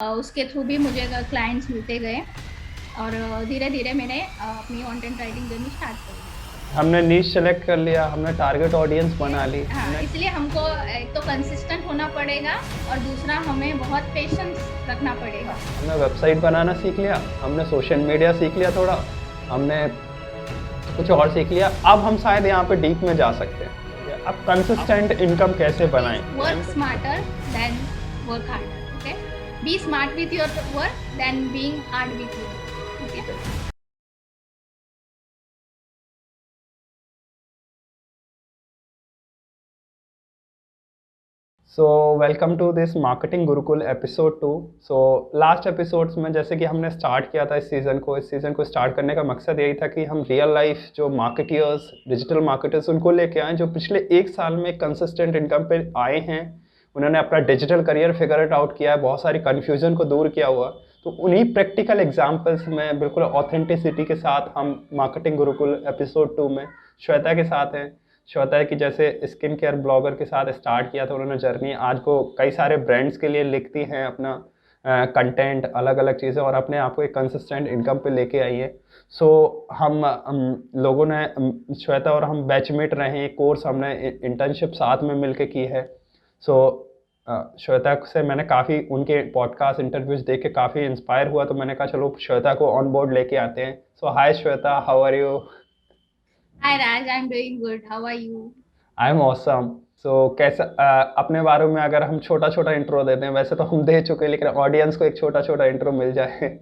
उसके थ्रू भी मुझे क्लाइंट्स मिलते गए और धीरे धीरे मैंने अपनी कंटेंट राइटिंग जर्नी स्टार्ट कर दी। हमने नीश सेलेक्ट कर लिया, हमने टारगेट ऑडियंस बना ली। हाँ, इसलिए हमको एक तो कंसिस्टेंट होना पड़ेगा और दूसरा हमें बहुत पेशेंस रखना पड़ेगा। हमने वेबसाइट बनाना सीख लिया, हमने सोशल मीडिया सीख लिया, थोड़ा हमने कुछ और सीख लिया। अब हम शायद यहाँ पे डीप में जा सकते हैं। अब कंसिस्टेंट इनकम कैसे बनाएं? Work smarter than work harder. Okay, be smart with your work than being hard with your. Okay. So welcome to this marketing Gurukul episode 2। So last episodes में जैसे कि हमने स्टार्ट किया था इस सीज़न को स्टार्ट करने का मकसद यही था कि हम रियल लाइफ जो मार्केटियर्स, डिजिटल मार्केटर्स, उनको लेके आएँ जो पिछले 1 साल में कंसिस्टेंट इनकम पे आए हैं। उन्होंने अपना digital career figure it out किया है, बहुत सारी कन्फ्यूजन को दूर किया हुआ। तो उन्हीं प्रैक्टिकल एग्जाम्पल्स में बिल्कुल ऑथेंटिसिटी के साथ हम मार्केटिंग गुरुकुल एपिसोड 2 में श्वेता के साथ हैं। श्वेता की जैसे स्किन केयर ब्लॉगर के साथ स्टार्ट किया था उन्होंने जर्नी, आज को कई सारे ब्रांड्स के लिए लिखती हैं अपना कंटेंट, अलग अलग चीज़ें, और अपने आप को एक कंसिस्टेंट इनकम पे लेके आई है। सो हम लोगों ने श्वेता और हम बैचमेट रहे हैं, कोर्स हमने इंटर्नशिप साथ में मिलके की है। सो श्वेता से मैंने काफ़ी उनके पॉडकास्ट इंटरव्यूज देख के काफ़ी इंस्पायर हुआ, तो मैंने कहा चलो श्वेता को ऑन बोर्ड लेके आते हैं। So hi Shweta, how are you? Hi Raj, I'm doing good. How are you? I am awesome. So कैसा अपने बारे में अगर हम छोटा छोटा इंट्रो देते हैं, वैसे तो हम दे चुके हैं, लेकिन ऑडियंस को एक छोटा छोटा इंट्रो मिल जाए।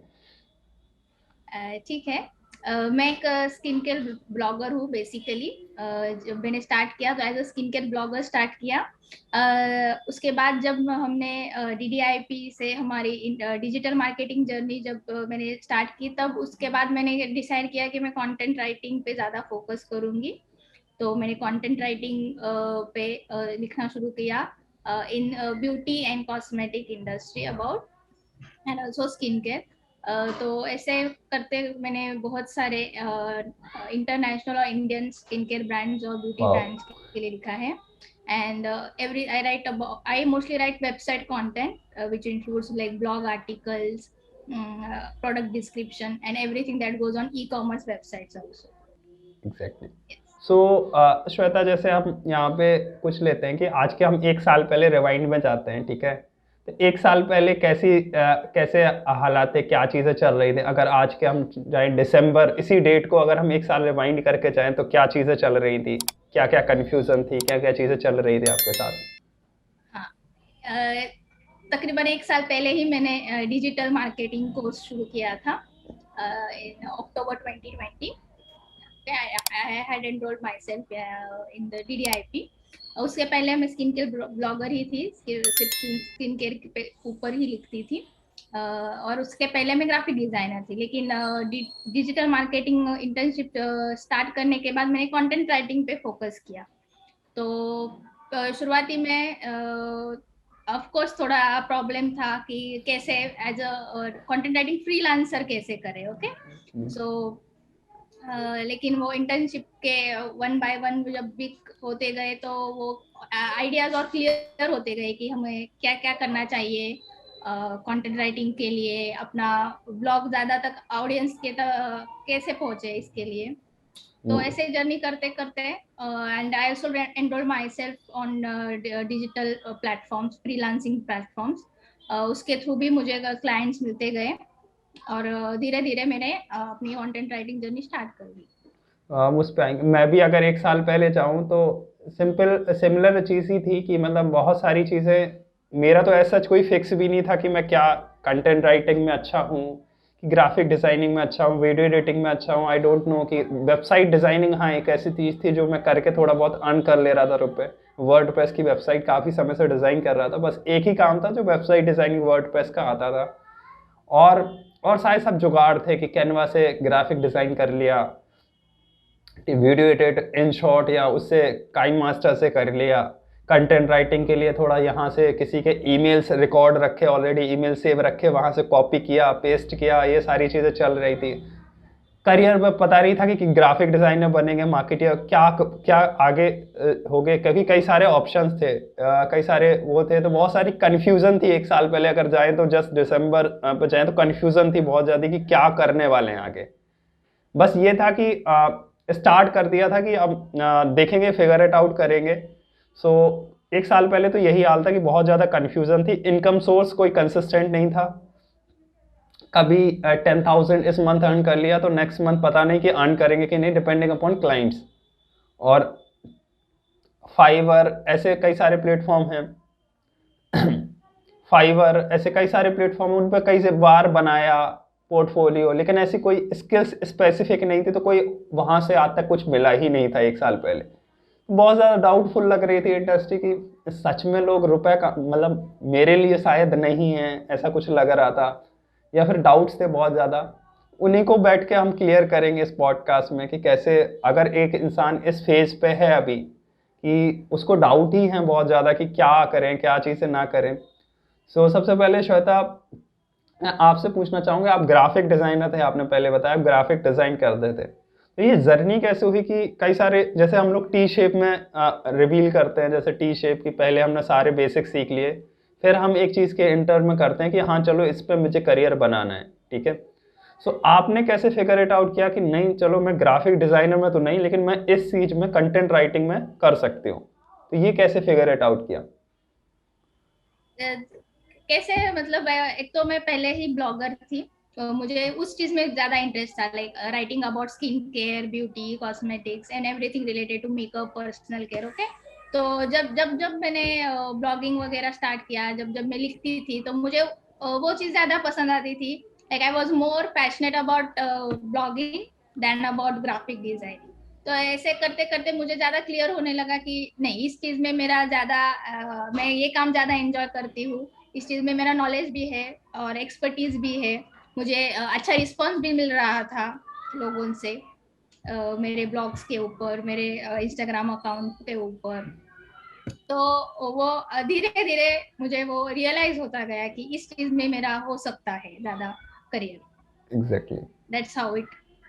ठीक है। मैं एक स्किन केयर ब्लॉगर हूँ बेसिकली। जब मैंने स्टार्ट किया तो as a skin care blogger start किया। उसके बाद जब हमने DDIP से हमारी डिजिटल मार्केटिंग जर्नी जब मैंने स्टार्ट की, तब उसके बाद मैंने डिसाइड किया कि मैं कंटेंट राइटिंग पे ज़्यादा फोकस करूँगी। तो मैंने कंटेंट राइटिंग पे लिखना शुरू किया in beauty and cosmetic industry about and also skin care. तो ऐसे करते मैंने बहुत सारे इंटरनेशनल और इंडियन स्किन केयर ब्रांड्स और ब्यूटी वाह, ब्रांड्स के लिए लिखा है। And every I write about I mostly write website content which includes like blog articles, product description and everything that goes on e-commerce websites also. Exactly. Yes. सो श्वेता, जैसे हम यहाँ पे कुछ लेते हैं कि आज के हम 1 साल पहले रिवाइंड में जाते हैं, ठीक है? तो 1 साल पहले कैसे हालात थे, क्या चीज़ें चल रही थी? अगर आज के हम जाएं दिसंबर, इसी डेट को अगर हम 1 साल रिवाइंड करके जाएं तो क्या चीज़ें चल रही थी, क्या क्या कन्फ्यूज़न थी, क्या क्या चीज़ें चल रही थी आपके साथ? हाँ, तकरीबन 1 साल पहले ही मैंने डिजिटल मार्केटिंग कोर्स शुरू किया था इन अक्टूबर 2020। I had enrolled myself in the DDIP. उसके पहले मैं स्किन केयर ब्लॉगर ही थी, सिर्फ स्किन केयर के ऊपर ही लिखती थी। और उसके पहले मैं ग्राफिक डिजाइनर थी, लेकिन डिजिटल मार्केटिंग इंटर्नशिप स्टार्ट करने के बाद मैंने कंटेंट राइटिंग पे फोकस किया। तो शुरुआती में ऑफ कोर्स थोड़ा प्रॉब्लम था कि कैसे as a content writing freelancer कैसे करें। ओके, सो लेकिन वो इंटर्नशिप के वन बाय वन जब भी होते गए तो वो आइडियाज और क्लियर होते गए कि हमें क्या क्या करना चाहिए कंटेंट राइटिंग के लिए, अपना ब्लॉग ज्यादा तक ऑडियंस के तक कैसे पहुंचे इसके लिए। तो ऐसे जर्नी करते करते and I also enrolled my self on digital platforms, freelancing platforms. उसके थ्रू भी मुझे क्लाइंट्स मिलते गए और धीरे धीरे मैंने अपनी कंटेंट राइटिंग जर्नी स्टार्ट कर दी। हम उस पे आएंगे। मैं भी अगर 1 साल पहले जाऊँ तो सिंपल सिमिलर चीज़ ही थी कि मतलब बहुत सारी चीज़ें, मेरा तो ऐसा कोई फिक्स भी नहीं था कि मैं क्या कंटेंट राइटिंग में अच्छा हूँ, कि ग्राफिक डिज़ाइनिंग में अच्छा हूँ, वीडियो एडिटिंग में अच्छा हूँ, आई डोंट नो। कि वेबसाइट डिज़ाइनिंग, हाँ, एक ऐसी चीज़ थी जो मैं करके थोड़ा बहुत अर्न कर ले रहा था रुपये। वर्डप्रेस की वेबसाइट काफ़ी समय से डिज़ाइन कर रहा था, बस एक ही काम था जो वेबसाइट डिज़ाइनिंग वर्डप्रेस का आता था। और और सारे सब जुगाड़ थे कि कैनवा से ग्राफिक डिज़ाइन कर लिया, वीडियो एडिट इन शॉर्ट या उससे काइन मास्टर से कर लिया, कंटेंट राइटिंग के लिए थोड़ा यहाँ से किसी के ईमेल्स रिकॉर्ड रखे, ऑलरेडी ईमेल सेव रखे, वहाँ से कॉपी किया पेस्ट किया, ये सारी चीज़ें चल रही थी। करियर में पता नहीं था कि ग्राफिक डिजाइनर बनेंगे, मार्केटिंग क्या क्या आगे हो गए, क्योंकि कई सारे ऑप्शंस थे, कई सारे वो थे, तो बहुत सारी कंफ्यूजन थी। एक साल पहले अगर जाए तो जस्ट दिसंबर पे जाए तो कंफ्यूजन थी बहुत ज़्यादा कि क्या करने वाले हैं आगे। बस ये था कि स्टार्ट कर दिया था कि अब देखेंगे, फिगर इट आउट करेंगे। सो एक साल पहले तो यही हाल था कि बहुत ज़्यादा कन्फ्यूज़न थी, इनकम सोर्स कोई कंसिस्टेंट नहीं था। कभी 10,000 इस मंथ अर्न कर लिया तो नेक्स्ट मंथ पता नहीं कि अर्न करेंगे कि नहीं, डिपेंडिंग अपॉन क्लाइंट्स। और फाइवर ऐसे कई सारे प्लेटफॉर्म हैं फाइवर ऐसे कई सारे प्लेटफॉर्म, उन पर कई से बार बनाया पोर्टफोलियो, लेकिन ऐसी कोई स्किल्स स्पेसिफिक नहीं थी, तो कोई वहाँ से आज तक कुछ मिला ही नहीं था एक साल पहले। बहुत ज़्यादा डाउटफुल लग रही थी इंडस्ट्री की, सच में लोग रुपए का मतलब मेरे लिए शायद नहीं है, ऐसा कुछ लग रहा था, या फिर डाउट्स थे बहुत ज़्यादा। उन्हीं को बैठ के हम क्लियर करेंगे इस पॉडकास्ट में कि कैसे अगर एक इंसान इस फेज पे है अभी कि उसको डाउट ही है बहुत ज़्यादा कि क्या करें, क्या चीज़ें ना करें। सो सबसे पहले श्वेता, मैं आपसे पूछना चाहूँगा, आप ग्राफिक डिज़ाइनर थे, आपने पहले बताया आप ग्राफिक डिज़ाइन करते थे, तो ये जर्नी कैसे हुई कि कई सारे, जैसे हम लोग टी शेप में रिवील करते हैं, जैसे टी शेप की पहले हमने सारे बेसिक सीख लिए, फिर हम एक चीज़ के इंटर में करते हैं कि हाँ चलो इस पर मुझे करियर बनाना है, ठीक है। सो आपने कैसे फिगर इट आउट किया कि नहीं चलो मैं ग्राफिक डिज़ाइनर में तो नहीं, लेकिन मैं इस चीज़ में कंटेंट राइटिंग में कर सकती हूँ, तो ये कैसे फिगर इट आउट किया? कैसे मतलब एक तो मैं पहले ही ब्लॉगर थी, तो मुझे उस चीज में ज्यादा इंटरेस्ट था, like writing about skin care, beauty, cosmetics and everything related to makeup, personal care. Okay, तो जब जब जब मैंने ब्लॉगिंग वगैरह स्टार्ट किया, जब जब मैं लिखती थी तो मुझे वो चीज ज्यादा पसंद आती थी। Like I was more passionate about blogging than about graphic designing. तो ऐसे करते करते मुझे ज्यादा क्लियर होने लगा कि नहीं, इस चीज में मेरा ज्यादा मैं ये काम ज्यादा एंजॉय करती हूँ, इस चीज में मेरा नॉलेज भी है और एक्सपर्टीज भी है। मुझे अच्छा रिस्पॉन्स भी मिल रहा था लोगों से, मेरे ब्लॉग्स के ऊपर, मेरे इंस्टाग्राम अकाउंट के ऊपर। तो वो धीरे धीरे मुझे वो रियलाइज होता गया कि इस चीज में मेरा हो सकता है ज्यादा career. Exactly. That's how it.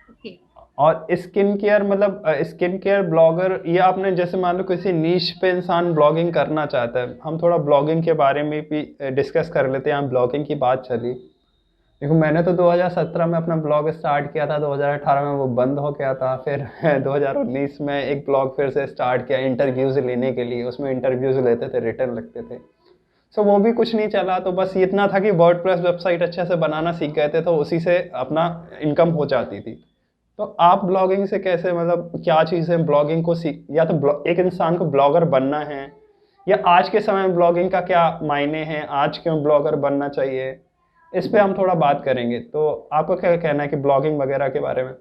Okay. और स्किन केयर मतलब स्किन केयर ब्लॉगर, ये आपने जैसे मान लो किसी नीश पे इंसान ब्लॉगिंग करना चाहता है, हम थोड़ा ब्लॉगिंग के बारे में भी डिस्कस कर लेते हैं। ब्लॉगिंग की बात चली, देखो मैंने तो 2017 में अपना ब्लॉग स्टार्ट किया था, 2018 में वो बंद हो गया था, फिर 2019 में एक ब्लॉग फिर से स्टार्ट किया इंटरव्यूज़ लेने के लिए, उसमें इंटरव्यूज़ लेते थे, रिटर्न लगते थे। सो वो भी कुछ नहीं चला, तो बस इतना था कि वर्डप्रेस वेबसाइट अच्छे से बनाना सीख गए थे, तो उसी से अपना इनकम हो जाती थी। तो आप ब्लॉगिंग से कैसे, मतलब क्या चीज़ें ब्लॉगिंग को सीख, या तो एक इंसान को ब्लॉगर बनना है, या आज के समय में ब्लॉगिंग का क्या मायने हैं, आज क्यों ब्लॉगर बनना चाहिए, इस पे हम थोड़ा बात करेंगे। तो आपको क्या कहना है कि ब्लॉगिंग वगैरह के बारे में?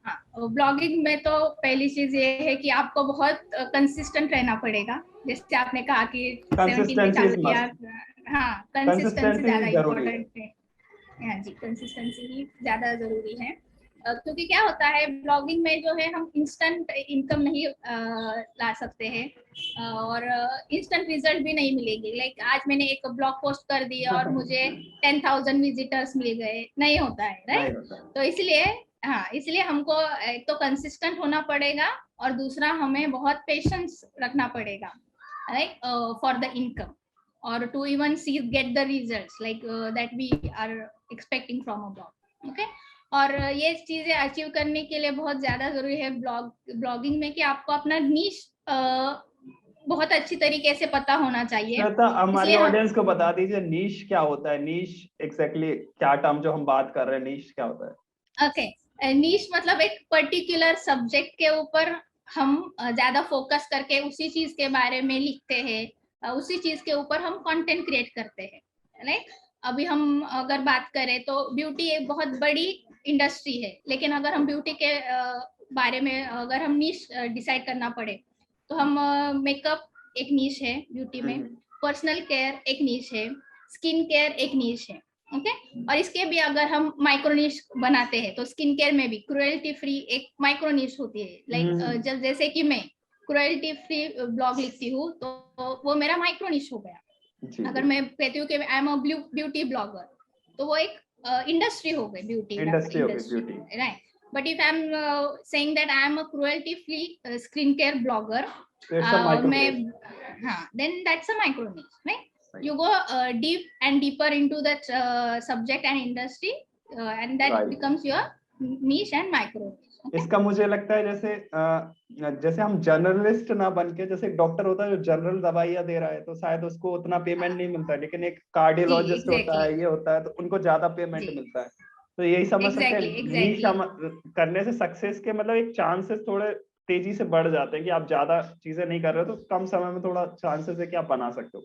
हाँ, ब्लॉगिंग में तो पहली चीज ये है कि आपको बहुत कंसिस्टेंट रहना पड़ेगा। जैसे आपने कहा कि 17 में कंसिस्टेंसी चालू इज किया। मस्ट। हाँ, कंसिस्टेंसी कंसिस्टेंसी ज्यादा जरूरी है। इम्पोर्टेंट है। हाँ जी, कंसिस्टेंसी ही ज्यादा जरूरी है। क्योंकि क्या होता है ब्लॉगिंग में जो है, हम इंस्टेंट इनकम नहीं ला सकते हैं, और इंस्टेंट रिजल्ट भी नहीं मिलेंगे। लाइक आज मैंने एक ब्लॉग पोस्ट कर दिया और मुझे 10,000 विजिटर्स मिल गए, नहीं होता है, राइट? तो इसलिए हाँ, इसलिए हमको एक तो कंसिस्टेंट होना पड़ेगा, और दूसरा हमें बहुत पेशेंस रखना पड़ेगा, राइट, फॉर द इनकम, और to even see get the results like that we are expecting from a blog. Okay, और ये चीजें अचीव करने के लिए बहुत ज्यादा जरूरी है ब्लॉगिंग में कि आपको अपना नीश बहुत अच्छी तरीके से पता होना चाहिए। श्वेता, हमारी इसलिए ऑडियंस को बता दीजिए नीश क्या होता है। नीश एग्जैक्टली क्या टर्म जो हम बात कर रहे हैं, नीश क्या होता है? ओके, नीश मतलब एक पर्टिकुलर सब्जेक्ट के ऊपर हम ज्यादा फोकस करके उसी चीज के बारे में लिखते हैं, उसी चीज के ऊपर हम कंटेंट क्रिएट करते हैं, राइट? अभी हम अगर बात करें तो ब्यूटी एक बहुत बड़ी इंडस्ट्री है, लेकिन अगर हम ब्यूटी के बारे में अगर हम नीश डिसाइड करना पड़े तो हम मेकअप एक नीश है ब्यूटी में, पर्सनल केयर एक नीश है, स्किन केयर एक नीश है। ओके, और इसके भी अगर हम माइक्रो नीश बनाते हैं तो स्किन केयर में भी क्रुएल्टी फ्री एक माइक्रो नीश होती है। लाइक जैसे कि मैं क्रुएल्टी फ्री ब्लॉग लिखती हूँ तो वो मेरा माइक्रो नीश हो गया। अगर मैं कहती हूँ कि I am a beauty blogger, तो वो एक इंडस्ट्री हो गई, ब्यूटी इंडस्ट्री हो गई industry, beauty. Right? but if I'm saying that I am a cruelty free skincare blogger, It's a micro niche. then that's a micro niche, right? You go deep and deeper into that subject and industry, and that Right. becomes your niche and micro niche. Okay? इसका मुझे लगता है जैसे हम journalist ना बन के, जैसे एक डॉक्टर होता है जो जनरल दवाइयाँ दे रहा है तो शायद उसको उतना पेमेंट नहीं मिलता है, लेकिन एक कार्डियोलॉजिस्ट होता है, ये होता है, तो उनको ज्यादा पेमेंट मिलता है। तो यही समझ सकते हैं नीश करने से सक्सेस के मतलब एक चांसेस थोड़े तेजी से बढ़ जाते हैं कि आप ज्यादा चीजें नहीं कर रहे हो तो कम समय में थोड़ा चांसेस है कि आप बना सकते हो।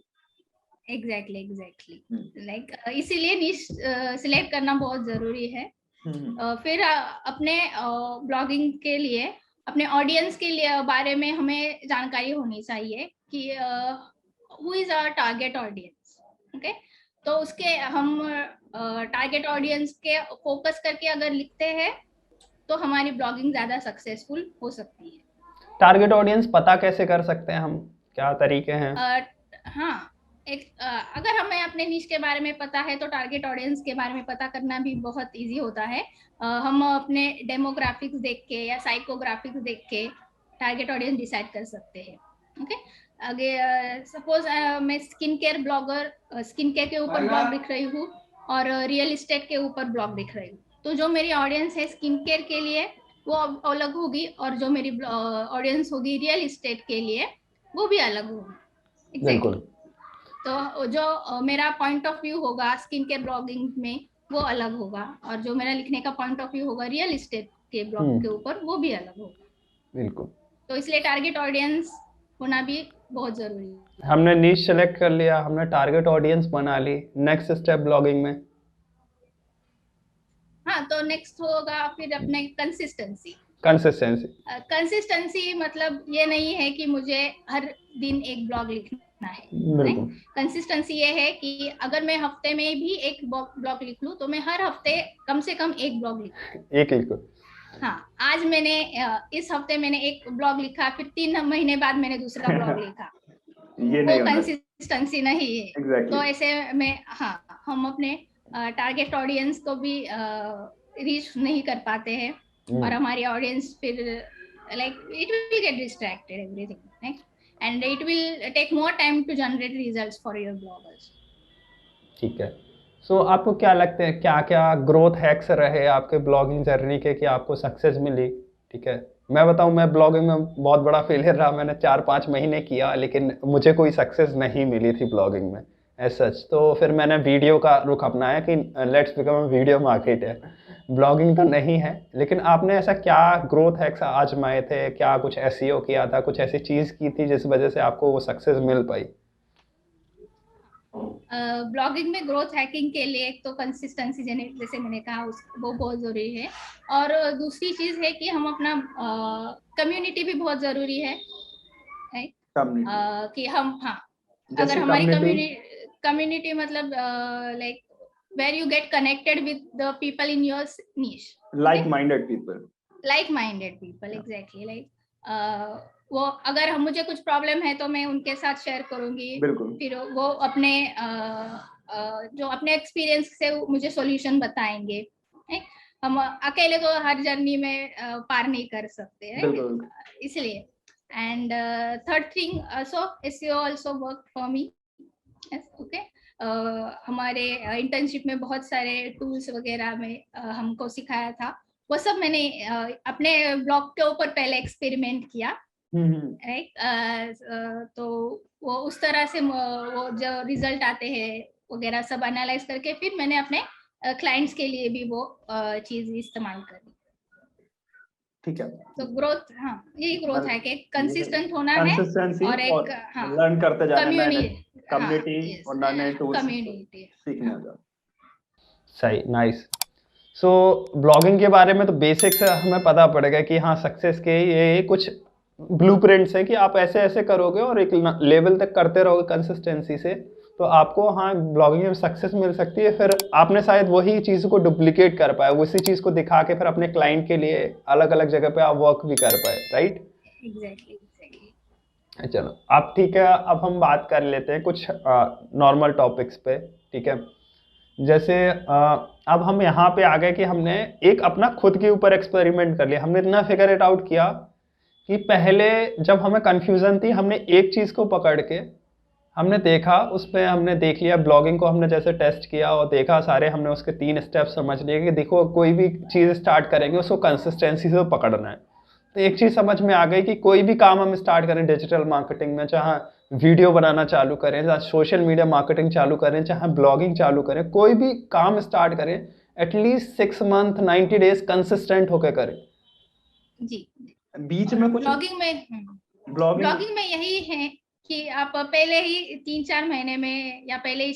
एग्जैक्टली लाइक इसीलिए निश सिलेक्ट करना बहुत जरूरी है। फिर अपने ब्लॉगिंग के लिए अपने ऑडियंस के लिए बारे में हमें जानकारी होनी चाहिए कि who is our target audience. Okay, तो उसके हम टारगेट ऑडियंस के फोकस करके अगर लिखते हैं तो हमारी ब्लॉगिंग ज्यादा सक्सेसफुल हो सकती है। टारगेट ऑडियंस पता कैसे कर सकते हैं हम, क्या तरीके हैं? अगर हमें अपने निश के बारे में पता है तो टारगेट ऑडियंस के बारे में पता करना भी बहुत इजी होता है। हम अपने डेमोग्राफिक्स देख के या साइकोग्राफिक्स देख के टारगेट ऑडियंस डिसाइड कर सकते हैं। ओके, अगर सपोज मैं skin care blogger, skin care के ऊपर ब्लॉग लिख रही हूँ और रियल एस्टेट के ऊपर ब्लॉग लिख रही हूँ, तो जो मेरी ऑडियंस है स्किन केयर के लिए वो अलग होगी और जो मेरी ऑडियंस होगी रियल एस्टेट के लिए वो भी अलग होगी। बिल्कुल। तो जो मेरा पॉइंट ऑफ व्यू होगा स्किन केयर ब्लॉगिंग में वो अलग होगा और जो मेरा लिखने का पॉइंट ऑफ व्यू होगा रियल एस्टेट के ब्लॉग के ऊपर वो भी अलग होगा। बिल्कुल। तो इसलिए टारगेट ऑडियंस होना भी बहुत जरूरी है। हमने नीश सेलेक्ट कर लिया, हमने टारगेट ऑडियंस बना ली, नेक्स्ट स्टेप ब्लॉगिंग में? हाँ, तो नेक्स्ट होगा फिर अपने कंसिस्टेंसी मतलब ये नहीं है कि मुझे हर दिन एक ब्लॉग लिखना है। कंसिस्टेंसी ये है कि अगर मैं हफ्ते में भी एक ब्लॉग लिख लूं तो मैं हर हफ्ते कम से कम एक ब्लॉग लिखूं। हाँ, आज मैंने इस हफ्ते मैंने एक ब्लॉग लिखा, फिर 3 महीने बाद मैंने दूसरा ब्लॉग लिखा, वो कंसिस्टेंसी नहीं है। exactly. तो ऐसे में हम अपने टारगेट ऑडियंस को भी रीच नहीं कर पाते हैं और हमारी ऑडियंस फिर like it will get distracted everything, right, and it will take more time to generate results for your bloggers. ठीक है। सो आपको क्या लगते हैं क्या क्या ग्रोथ हैक्स रहे आपके ब्लॉगिंग जर्नी के कि आपको सक्सेस मिली? ठीक है, मैं बताऊं, मैं ब्लॉगिंग में बहुत बड़ा फेलियर रहा। मैंने 4-5 महीने किया लेकिन मुझे कोई सक्सेस नहीं मिली थी ब्लॉगिंग में एज सच। तो फिर मैंने वीडियो का रुख अपनाया कि let's become a video marketer. Blogging तो नहीं है, लेकिन आपने ऐसा क्या ग्रोथ हैक्स आजमाए थे, क्या कुछ एसईओ किया था, कुछ ऐसी चीज की थी जिस वजह से आपको वो सक्सेस मिल पाई? ब्लॉगिंग में ग्रोथ हैकिंग के लिए एक तो कंसिस्टेंसी जैसे मैंने कहा वो बहुत जरूरी है, और दूसरी चीज है कि हम अपना कम्युनिटी भी बहुत जरूरी है, कि हम अगर हमारी कम्युनिटी मतलब like where you get connected with the people in your niche, like-minded people, exactly, like वो अगर मुझे कुछ प्रॉब्लम है तो मैं उनके साथ शेयर करूंगी, फिर वो अपने जो अपने एक्सपीरियंस से मुझे सॉल्यूशन बताएंगे। हम अकेले तो हर जर्नी में पार नहीं कर सकते हैं, इसलिए। And third thing so SEO also worked for me, okay. हमारे इंटर्नशिप में बहुत सारे टूल्स वगैरह में हमको सिखाया था, वो सब मैंने अपने ब्लॉग के ऊपर पहले एक्सपेरिमेंट किया, राइट। तो वो उस तरह से वो जो रिजल्ट आते हैं वगैरह सब एनालाइज करके फिर मैंने अपने क्लाइंट्स के लिए भी वो चीज इस्तेमाल करी। ठीक है, तो ग्रोथ यही ग्रोथ है कि कंसिस्टेंट होना है और एक लर्न करते जाना है, कम्युनिटी और नए टूल्स सीखना है। सही, नाइस। सो ब्लॉगिंग के बारे में तो बेसिक्स हमें पता पड़ेगा कि सक्सेस के ये कुछ ब्लूप्रिंट्स है कि आप ऐसे ऐसे करोगे और एक लेवल तक करते रहोगे कंसिस्टेंसी से तो आपको ब्लॉगिंग में सक्सेस मिल सकती है। फिर आपने शायद वही चीज़ को डुप्लीकेट कर पाए, उसी चीज़ को दिखा के फिर अपने क्लाइंट के लिए अलग अलग जगह पे आप वर्क भी कर पाए, राइट? एग्जैक्टली। चलो अब ठीक है, अब हम बात कर लेते हैं कुछ नॉर्मल टॉपिक्स पे। ठीक है, जैसे अब हम यहाँ पे आ गए कि हमने एक अपना खुद के ऊपर एक्सपेरिमेंट कर लिया। हमने इतना फिगर इट आउट किया कि पहले जब हमें कंफ्यूजन थी, हमने एक चीज़ को पकड़ के हमने देखा, उस पे हमने देख लिया, ब्लॉगिंग को हमने जैसे टेस्ट किया और देखा सारे, हमने उसके 3 स्टेप समझ लिए कि देखो कोई भी चीज़ स्टार्ट करेंगे उसको कंसिस्टेंसी से पकड़ना है। तो एक चीज़ समझ में आ गई कि कोई भी काम हम स्टार्ट करें डिजिटल मार्केटिंग में, चाहे वीडियो बनाना चालू करें, चाहे सोशल मीडिया मार्केटिंग चालू करें, चाहे ब्लॉगिंग चालू करें, कोई भी काम स्टार्ट करें, एटलीस्ट 6 मंथ 90 डेज कंसिस्टेंट होकर करें। जी। बीच में कुछ ब्लॉगिंग में यही है कि आप पहले ही 3-4 महीने में या पहले ही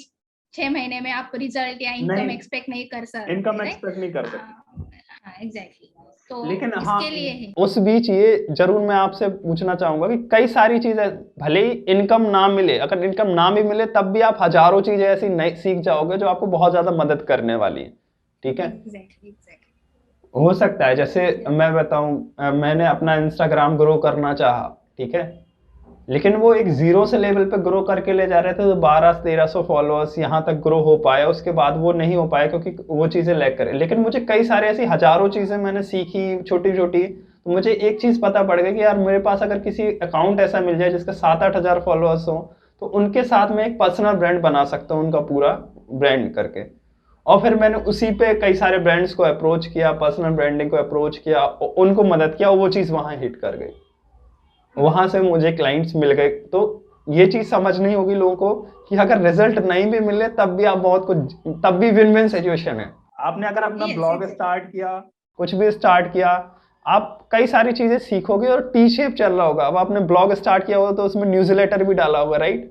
6 महीने में आप रिजल्ट या इनकम एक्सपेक्ट नहीं कर सकते। इनकम एक्सपेक्ट नहीं कर सकते। एग्जैक्टली। तो लेकिन इसके लिए है। उस बीच ये जरूर मैं आपसे पूछना चाहूंगा कि कई सारी चीजें, भले ही इनकम ना मिले, अगर इनकम ना भी मिले तब भी आप हजारों चीजें ऐसी नई सीख जाओगे जो आपको बहुत ज्यादा मदद करने वाली है। ठीक है। एग्जैक्टली। हो सकता है, जैसे मैं बताऊं, मैंने अपना इंस्टाग्राम ग्रो करना चाहा, ठीक है, लेकिन वो एक जीरो से लेवल पे ग्रो करके ले जा रहे थे, तो 1200-1300 फॉलोअर्स यहाँ तक ग्रो हो पाया, उसके बाद वो नहीं हो पाया क्योंकि वो चीज़ें लैग करे। लेकिन मुझे कई सारे ऐसी हजारों चीज़ें मैंने सीखी छोटी छोटी, तो मुझे एक चीज़ पता पड़ गई कि यार मेरे पास अगर किसी अकाउंट ऐसा मिल जाए जिसका 7-8 हज़ार फॉलोअर्स हो, तो उनके साथ मैं एक पर्सनल ब्रांड बना सकता हूँ, उनका पूरा ब्रांड करके। और फिर मैंने उसी पे कई सारे ब्रांड्स को अप्रोच किया, पर्सनल ब्रांडिंग को अप्रोच किया, उनको मदद किया, वो चीज़ वहाँ हिट कर गई, वहां से मुझे क्लाइंट्स मिल गए। तो ये चीज समझनी होगी लोगों को कि अगर रिजल्ट नहीं भी मिले तब भी आप बहुत कुछ, तब भी विन विन सिचुएशन है। आपने अगर अपना ब्लॉग स्टार्ट किया, कुछ भी स्टार्ट किया, आप कई सारी चीजें सीखोगे और टी शेप चल रहा होगा। अब आपने ब्लॉग स्टार्ट किया होगा तो उसमें न्यूज़लेटर भी डाला होगा, राइट?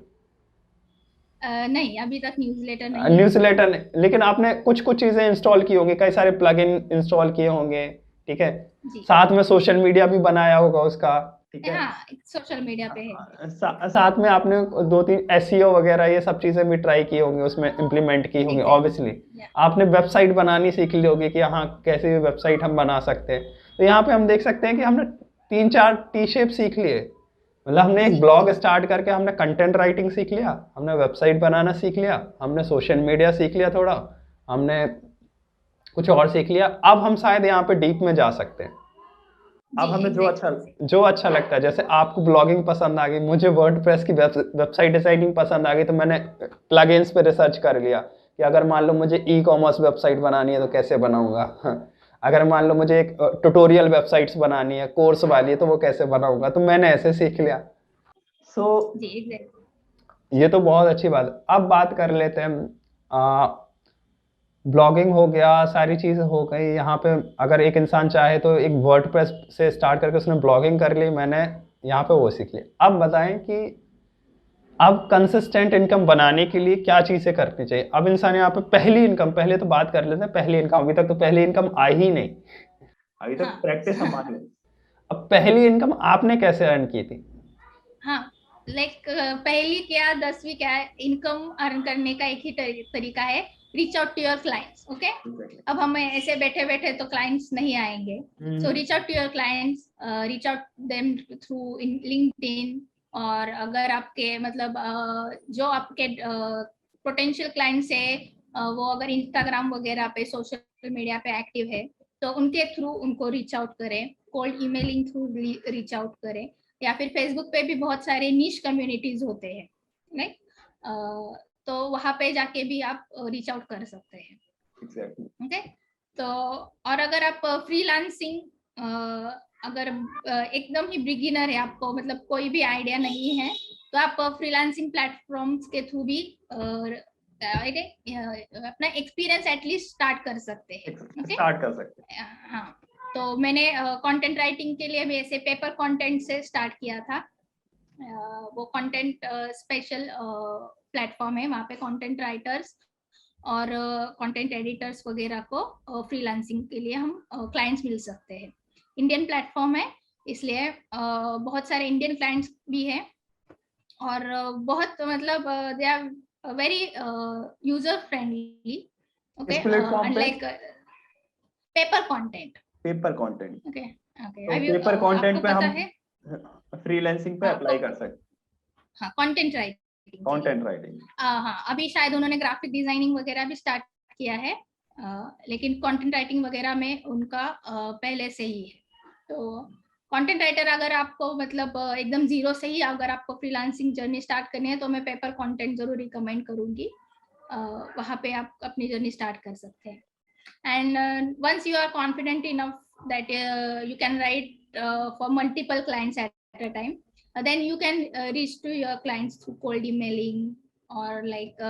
नहीं, अभी तक न्यूज़लेटर नहीं। न्यूज़लेटर नहीं, लेकिन आपने कुछ कुछ चीजें इंस्टॉल की होंगी, कई सारे प्लगइन इंस्टॉल किए होंगे, ठीक है, साथ में सोशल मीडिया भी बनाया होगा उसका, ठीक है, हाँ, सोशल मीडिया पे है। साथ में आपने 2-3 एसईओ वगैरह ये सब चीजें भी ट्राई की होंगी, उसमें इम्प्लीमेंट की होंगी। ऑब्वियसली आपने वेबसाइट बनानी सीख ली होगी कि हाँ कैसे भी वेबसाइट हम बना सकते हैं। तो यहाँ पे हम देख सकते हैं कि हमने 3-4 टी शेप सीख लिए। मतलब हमने एक ब्लॉग स्टार्ट करके हमने कंटेंट राइटिंग सीख लिया, हमने वेबसाइट बनाना सीख लिया, हमने सोशल मीडिया सीख लिया, थोड़ा हमने कुछ और सीख लिया। अब हम शायद यहाँ पे डीप में जा सकते हैं। अब हमें जो अच्छा लगता है, जैसे आपको ब्लॉगिंग पसंद आ गई, मुझे वर्डप्रेस की वेबसाइट डिजाइनिंग पसंद आ गई, तो मैंने प्लगइन्स पे रिसर्च कर लिया कि अगर मान लो मुझे ई कॉमर्स वेबसाइट बनानी है तो कैसे बनाऊंगा अगर मान लो मुझे एक ट्यूटोरियल वेबसाइट्स बनानी है, कोर्स वाली है, तो वो कैसे बनाऊंगा, तो मैंने ऐसे सीख लिया। ये तो बहुत अच्छी बात है। अब बात कर लेते हैं, ब्लॉगिंग हो गया, सारी चीज़ें हो गई। यहाँ पे अगर एक इंसान चाहे तो एक वर्डप्रेस से स्टार्ट करके उसने ब्लॉगिंग कर ली, मैंने यहाँ पे वो सीख लिया। अब बताएं कि अब कंसिस्टेंट इनकम बनाने के लिए क्या चीज़ें करनी चाहिए। अब इंसान यहाँ पे पहली इनकम, पहले तो बात कर लेते हैं पहली इनकम। अभी तक तो पहली इनकम आई ही नहीं, अभी तक प्रैक्टिस हम मान लें। अब पहली इनकम आपने कैसे अर्न की थी? हाँ, पहली क्या 10वीं क्या है, इनकम अर्न करने का एक ही तरीका है, reach out to your clients. Okay, अब हम ऐसे बैठे बैठे तो क्लाइंट्स नहीं आएंगे। So reach out to your clients, reach out them through LinkedIn, और अगर आपके मतलब जो आपके पोटेंशियल क्लाइंट्स है वो अगर इंस्टाग्राम वगैरह पे सोशल मीडिया पे एक्टिव है तो उनके थ्रू उनको रीच आउट करें, cold emailing through reach out करें, या फिर फेसबुक पे भी बहुत सारे नीश कम्युनिटीज होते हैं, राइट? तो वहां पे जाके भी आप रीच आउट कर सकते हैं। ओके, तो और अगर आप फ्रीलांसिंग, अगर एकदम ही बिगिनर है, आपको मतलब कोई भी आइडिया नहीं है, तो आप फ्रीलांसिंग प्लेटफॉर्म्स के थ्रू भी अपना एक्सपीरियंस एटलीस्ट स्टार्ट कर सकते हैं। हाँ, तो मैंने कंटेंट राइटिंग के लिए भी ऐसे पेपर कंटेंट से स्टार्ट किया था। वो कंटेंट स्पेशल प्लेटफॉर्म है, वहाँ पे कंटेंट राइटर्स और कंटेंट एडिटर्स वगैरह को फ्रीलांसिंग के लिए हम क्लाइंट्स मिल सकते हैं। इंडियन प्लेटफॉर्म है, इसलिए बहुत सारे इंडियन क्लाइंट्स भी हैं, और बहुत मतलब they are very user friendly. Okay, unlike paper content. Okay, paper content पे हम फ्रीलांसिंग पे अप्लाई कर सकते हैं। हाँ, कंटेंट राइटिंग। हाँ, अभी शायद उन्होंने ग्राफिक डिजाइनिंग वगैरह भी स्टार्ट किया है, लेकिन कंटेंट राइटिंग वगैरह में उनका पहले से ही है। तो कंटेंट राइटर अगर आपको मतलब एकदम जीरो से ही अगर आपको फ्रीलांसिंग जर्नी स्टार्ट करनी है तो मैं पेपर कंटेंट जरूर रिकमेंड करूंगी, वहाँ पे आप अपनी जर्नी स्टार्ट कर सकते हैं। And once you are confident enough that you can write for multiple clients at a time, then you can reach to your clients through cold emailing or like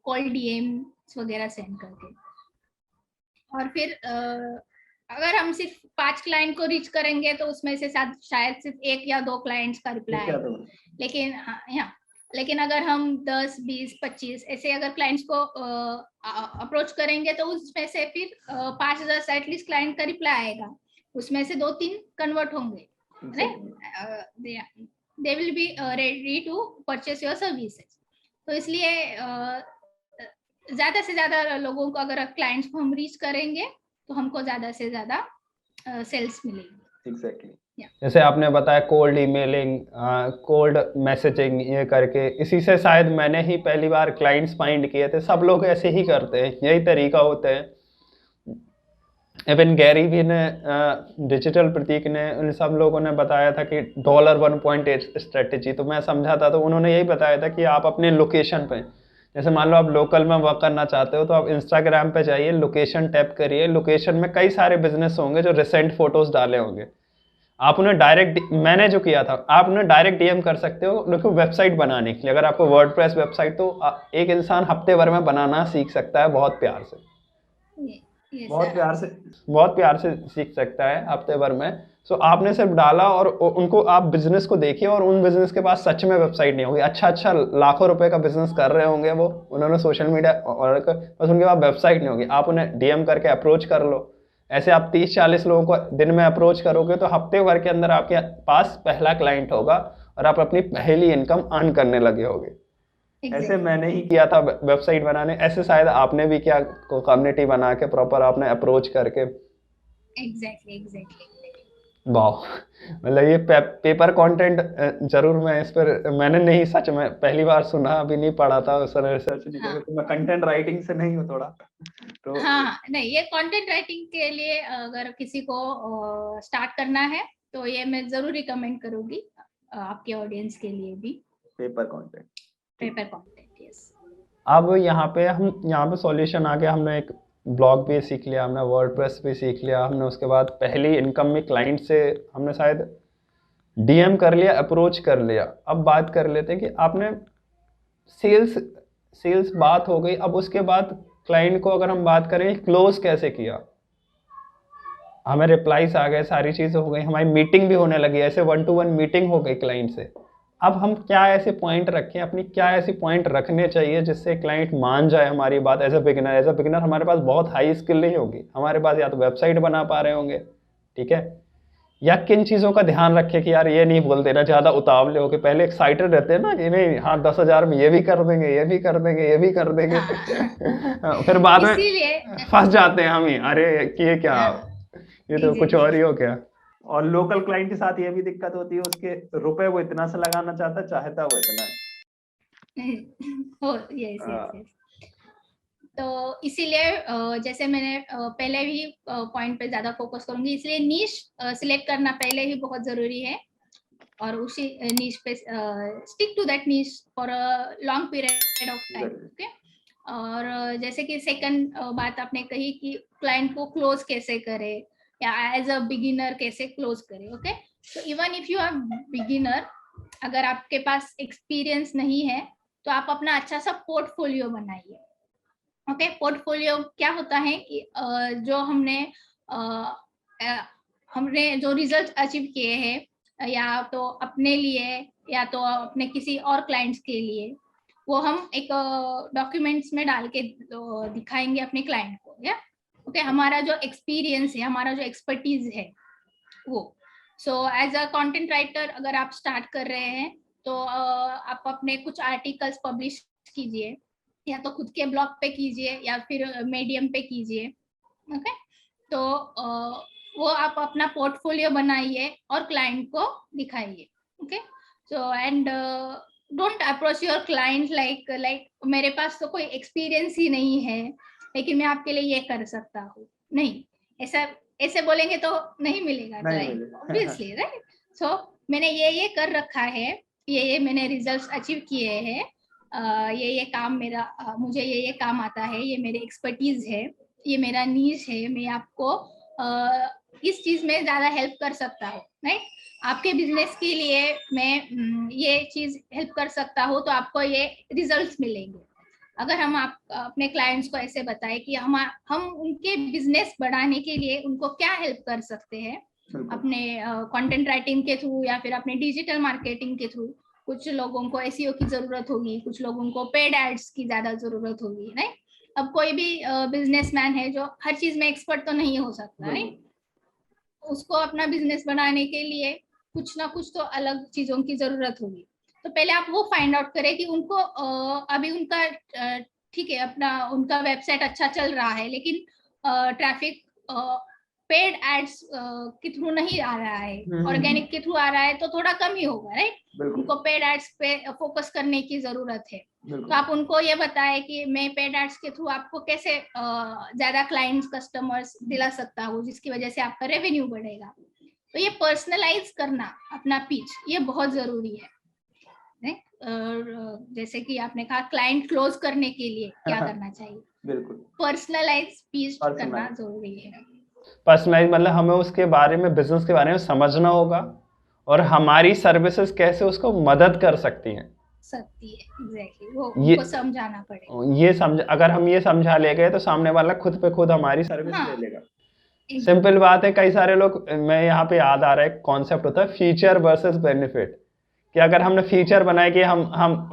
cold DMs वगैरह send करके। और फिर अगर हम सिर्फ 5 client को reach करेंगे तो उसमें से शायद सिर्फ 1 या 2 क्लाइंट्स का रिप्लाई आए, लेकिन लेकिन अगर हम 10, 20, 25 ऐसे अगर क्लाइंट्स को अप्रोच करेंगे तो उसमें से फिर 5-10 एटलीस्ट क्लाइंट का रिप्लाई आएगा, उसमें से 2-3 कन्वर्ट होंगे, they will be ready to purchase your services। तो इसलिए ज्यादा से ज्यादा लोगों को अगर क्लाइंट्स को हम रीच करेंगे तो हमको ज्यादा से ज्यादा सेल्स मिलेगी। एग्जैक्टली जैसे आपने बताया कोल्ड ईमेलिंग, कोल्ड मैसेजिंग, ये करके इसी से शायद मैंने ही पहली बार क्लाइंट्स फाइंड किए थे। सब लोग ऐसे ही करते हैं, यही तरीका होता है। इवन गैरी भी ने, डिजिटल प्रतीक ने, उन सब लोगों ने बताया था कि $1.8 स्ट्रेटेजी, तो मैं समझा था। तो उन्होंने यही बताया था कि आप अपने लोकेशन पे, जैसे मान लो आप लोकल में वर्क करना चाहते हो तो आप इंस्टाग्राम पे जाइए, लोकेशन टैप करिए, लोकेशन में कई सारे बिजनेस होंगे जो रिसेंट फोटोज डाले होंगे, आप उन्हें डायरेक्ट, मैंने जो किया था, आप उन्हें डायरेक्ट डीएम कर सकते हो उनको वेबसाइट बनाने के लिए। अगर आपको वर्डप्रेस वेबसाइट, तो एक इंसान हफ्ते भर में बनाना सीख सकता है, बहुत प्यार से बहुत प्यार से सीख सकता है हफ्ते भर में। सो आपने सिर्फ डाला और उनको, आप बिजनेस को देखिए, और उन बिजनेस के पास सच में वेबसाइट नहीं होगी, अच्छा लाखों रुपए का बिजनेस कर रहे होंगे वो, उन्होंने सोशल मीडिया और बस उनके पास वेबसाइट नहीं होगी। आप उन्हें डीएम करके अप्रोच कर लो। ऐसे आप 30-40 लोगों को दिन में अप्रोच करोगे तो हफ्ते भर के अंदर आपके पास पहला क्लाइंट होगा और आप अपनी पहली इनकम अर्न करने लगे होगे। ऐसे मैंने ही किया था वेबसाइट बनाने, ऐसे शायद आपने भी किया, कम्युनिटी बना के प्रॉपर आपने अप्रोच करके। एग्जैक्टली वाह, मतलब ये पेपर कंटेंट जरूर, मैं इस पर मैंने नहीं, सच में पहली बार सुना, अभी नहीं पढ़ा था, उस रिसर्च नहीं किया। तो मैं कंटेंट राइटिंग से नहीं हूँ थोड़ा तो। हाँ नहीं, ये कंटेंट राइटिंग के लिए अगर किसी को स्टार्ट करना है तो ये मैं जरूर रिकमेंड करूंगी आपके ऑडियंस के लिए भी, पेपर कंटेंट। यस, अब यहाँ पे सॉल्यूशन आ गया। हमने एक ब्लॉग भी सीख लिया, हमने वर्डप्रेस भी सीख लिया, हमने उसके बाद पहली इनकम में क्लाइंट से हमने शायद डीएम कर लिया, अप्रोच कर लिया। अब बात कर लेते हैं कि आपने सेल्स बात हो गई। अब उसके बाद क्लाइंट को अगर हम बात करें, क्लोज कैसे किया, हमें रिप्लाईज आ गए, सारी चीज़ें हो गई, हमारी मीटिंग भी होने लगी, ऐसे 1-to-1 मीटिंग हो गई क्लाइंट से। अब हम क्या ऐसे पॉइंट रखें, अपनी क्या ऐसे पॉइंट रखने चाहिए जिससे क्लाइंट मान जाए हमारी बात। एज अ बिगिनर हमारे पास बहुत हाई स्किल नहीं होगी, हमारे पास या तो वेबसाइट बना पा रहे होंगे, ठीक है, या किन चीज़ों का ध्यान रखें कि यार ये नहीं बोल देना ज़्यादा उतावले हो के, पहले एक्साइटेड रहते हैं ना कि नहीं हाँ 10,000 में ये भी कर देंगे, ये भी कर देंगे, ये भी कर देंगे। फिर बाद में फंस जाते हैं हम ही, अरे ये क्या, ये तो कुछ और ही हो गया। और लोकल क्लाइंट के साथ ये भी दिक्कत होती है, उसके रुपए वो इतना से लगाना चाहता वो इतना है। यस। तो इसीलिए जैसे मैंने पहले भी पॉइंट पे ज्यादा फोकस करूंगी, इसलिए नीश सिलेक्ट करना पहले ही बहुत जरूरी है, और उसी नीश पे stick to that niche for a long period of time. Okay, और जैसे कि सेकंड बात आपने कही कि क्लाइंट को क्लोज कैसे करे, या एज अ बिगिनर कैसे क्लोज करे। ओके, तो even if you are beginner, अगर आपके पास एक्सपीरियंस नहीं है तो आप अपना अच्छा सा पोर्टफोलियो बनाइए। ओके, पोर्टफोलियो क्या होता है कि जो हमने जो रिजल्ट अचीव किए हैं, या तो अपने लिए या तो अपने किसी और क्लाइंट्स के लिए, वो हम एक डॉक्यूमेंट्स में डाल के दिखाएंगे अपने क्लाइंट को। या ओके, हमारा जो एक्सपीरियंस है, हमारा जो एक्सपर्टीज है वो। So as a content writer अगर आप स्टार्ट कर रहे हैं तो आप अपने कुछ आर्टिकल्स पब्लिश कीजिए, या तो खुद के ब्लॉग पे कीजिए या फिर मीडियम पे कीजिए। ओके, तो वो आप अपना पोर्टफोलियो बनाइए और क्लाइंट को दिखाइए। Okay, so and don't approach your client like मेरे पास तो कोई एक्सपीरियंस ही नहीं है, लेकिन मैं आपके लिए ये कर सकता हूँ, नहीं, ऐसे बोलेंगे तो नहीं मिलेगा क्लाइंट, ऑब्वियसली, राइट? सो मैंने ये कर रखा है, ये मैंने रिजल्ट्स अचीव किए हैं, ये काम मेरा, मुझे ये काम आता है, ये मेरी एक्सपर्टीज है, ये मेरा नीश है, मैं आपको इस चीज में ज्यादा हेल्प कर सकता हूँ, राइट? आपके बिजनेस के लिए मैं ये चीज हेल्प कर सकता हूँ, तो आपको ये रिजल्ट्स मिलेंगे। अगर हम अपने क्लाइंट्स को ऐसे बताएं कि हम उनके बिजनेस बढ़ाने के लिए उनको क्या हेल्प कर सकते हैं, अपने कंटेंट राइटिंग के थ्रू या फिर अपने डिजिटल मार्केटिंग के थ्रू। कुछ लोगों को एसईओ की जरूरत होगी, कुछ लोगों को पेड एड्स की ज्यादा जरूरत होगी, राइट? अब कोई भी बिजनेसमैन है जो हर चीज में एक्सपर्ट तो नहीं हो सकता, राइट? उसको अपना बिजनेस बनाने के लिए कुछ ना कुछ तो अलग चीजों की जरूरत होगी। तो पहले आप वो फाइंड आउट करें कि उनको अभी उनका ठीक है, अपना उनका वेबसाइट अच्छा चल रहा है, लेकिन ट्रैफिक पेड एड्स के थ्रू नहीं आ रहा है, ऑर्गेनिक के थ्रू आ रहा है तो थोड़ा कम ही होगा, राइट? उनको पेड एड्स पे फोकस करने की जरूरत है। तो आप उनको ये बताएं कि मैं पेड एड्स के थ्रू आपको कैसे ज्यादा क्लाइंट्स, कस्टमर्स दिला सकता हूँ, जिसकी वजह से आपका रेवेन्यू बढ़ेगा। तो ये पर्सनलाइज करना अपना पिच, ये बहुत जरूरी है। जैसे कि आपने कहा क्लाइंट क्लोज करने के लिए क्या करना चाहिए, बिल्कुल पर्सनलाइज पिच करना जरूरी है। पर्सनलाइज मतलब हमें उसके बारे में, बिजनेस के बारे में समझना होगा और हमारी सर्विसेज कैसे उसको मदद कर सकती हैं, एग्जैक्टली, वो उनको समझाना पड़ेगा। ये अगर हम ये समझा ले गए तो सामने वाला खुद पे खुद हमारी सर्विस ले लेगा। सिंपल बात है। कई सारे लोग, मैं यहाँ पे याद आ रहा है, कॉन्सेप्ट होता है फीचर वर्सेस बेनिफिट, कि अगर हमने फीचर बनाया कि हम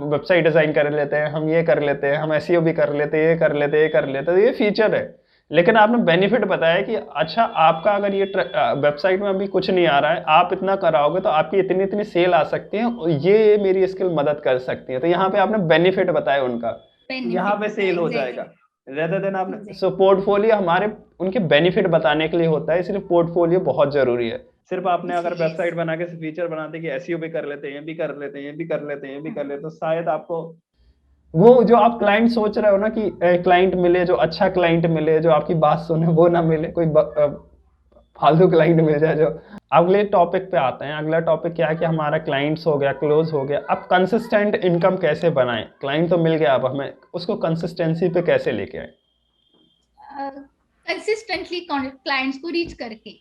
वेबसाइट डिजाइन कर लेते हैं, हम ये कर लेते हैं, हम एसईओ भी कर लेते हैं, ये कर लेते हैं, ये कर लेते हैं, तो ये फीचर है। लेकिन आपने बेनिफिट बताया कि अच्छा, आपका अगर ये वेबसाइट में अभी कुछ नहीं आ रहा है, आप इतना कराओगे तो आपकी इतनी इतनी सेल आ सकती है, और ये मेरी स्किल मदद कर सकती है। तो यहाँ पे आपने बेनिफिट बताया उनका, यहाँ पे सेल हो जाएगा rather than आपने। सो पोर्टफोलियो हमारे उनके बेनिफिट बताने के लिए होता है, इसलिए पोर्टफोलियो बहुत जरूरी है। सिर्फ आपने अगर वेबसाइट बना के फीचर बनाते कि एसईओ भी कर लेते हैं, ये भी कर लेते हैं, ये भी कर लेते हैं, ये भी कर लेते हैं, तो शायद आपको वो जो आप क्लाइंट सोच रहे हो ना कि क्लाइंट मिले, जो अच्छा क्लाइंट मिले, जो आपकी बात सुने, वो ना मिले, कोई फालतू क्लाइंट मिल जाए। जो अगले टॉपिक पे आते हैं। अगला टॉपिक क्या है कि हमारा क्लाइंट्स हो गया, क्लोज हो गया, अब कंसिस्टेंट इनकम कैसे बनाएं। क्लाइंट तो मिल गया, अब हमें उसको कंसिस्टेंसी पे कैसे लेके आए। कंसिस्टेंटली क्लाइंट्स को रीच करके,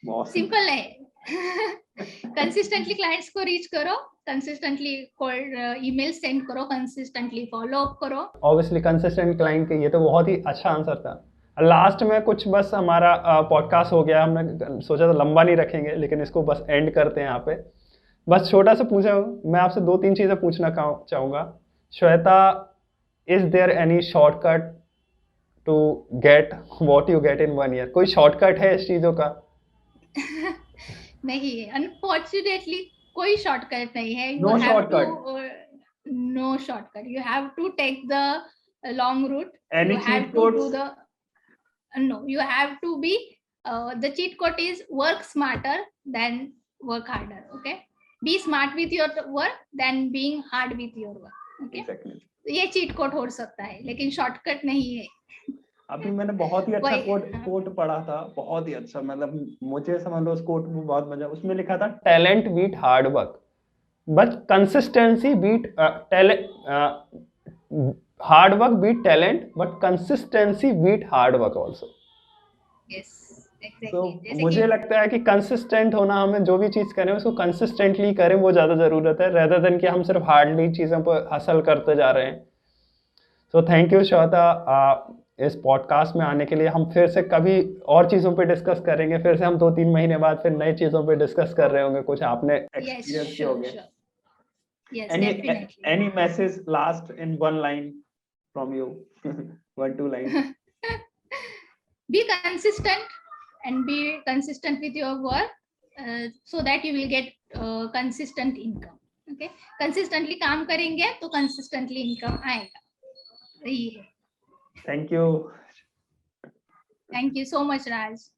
सिंपल है। कंसिस्टेंटली क्लाइंट्स को रीच करो, कंसिस्टेंटली ईमेल सेंड करो, कंसिस्टेंटली फॉलो अप करो। ऑब्वियसली कंसिस्टेंट क्लाइंट के, ये तो बहुत ही अच्छा आंसर था। लास्ट में कुछ बस हमारा पॉडकास्ट हो गया, हमने सोचा था लंबा नहीं रखेंगे, लेकिन इसको बस एंड करते हैं यहाँ पे। बस छोटा सा पूछा, मैं आपसे 2-3 चीज़ें पूछना चाहूँगा। Shweta, is there any shortcut to get what you get in 1 year? कोई शॉर्टकट है इस चीज़ों का? नहीं, अनफॉर्चुनेटली कोई शॉर्टकट नहीं है। No shortcut, no shortcut. You have to take the long route. Any cheat codes? No, you have to be the cheat code is work smarter than work harder. Okay, be smart with your work than being hard with your work. Okay, exactly. ये cheat code हो सकता है, लेकिन shortcut नहीं है। अभी मैंने बहुत ही अच्छा कोट पढ़ा था, बहुत ही अच्छा, मतलब मुझे समझ लो उस कोट में बहुत मजा। उसमें लिखा था talent beat hard work, but consistency beat hard work beat talent, but consistency beat hard work also. तो मुझे लगता है कि कंसिस्टेंट होना, हमें जो भी चीज करें उसको कंसिस्टेंटली करें, वो ज्यादा जरूरत है, रेदर देन कि हम सिर्फ हार्डली चीजों पर हासिल करते जा रहे हैं। तो थैंक यू श्वेता, इस पॉडकास्ट में आने के लिए। हम फिर से कभी और चीज़ों पे डिस्कस करेंगे, फिर से हम 2-3 महीने बाद फिर नई चीज़ों पे डिस्कस कर रहे होंगे, कुछ आपने एक्सपीरियंस किए होंगे। Any message last in 1 line from you? 1-2 lines. Be consistent and be consistent with your work, so that you will get consistent income. Okay, consistently काम करेंगे तो consistently income आएगा। यही है। Thank you. Thank you so much, Raj.